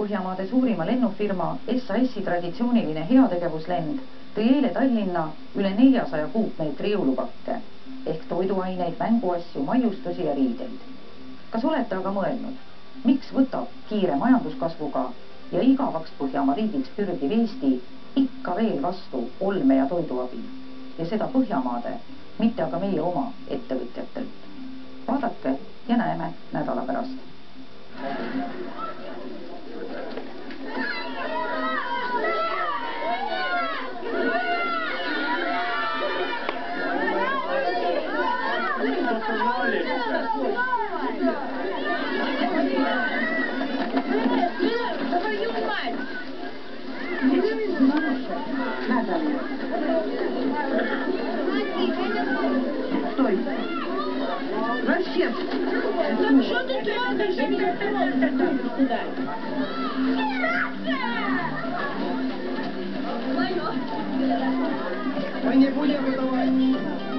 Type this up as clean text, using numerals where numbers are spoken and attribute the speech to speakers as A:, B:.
A: Põhjamaade suurima lennufirma SAS-i traditsiooniline heategevuslend tõi eile Tallinna üle 400 kuupmeetri jõulupakke ehk toiduaineid, mänguasju, maiustusi ja riideid. Kas olete aga mõelnud, miks võtab kiire majanduskasvuga ja igavaks Põhjamaa riigiks pürgiv Eesti ikka veel vastu olme ja toiduabi ja seda Põhjamaade, mitte aga meie oma ettevõtjatelt? Vaadake ja näeme nädala pärast.
B: Стой! Вообще! Так что ты трогаешь? Мы не будем выдавать.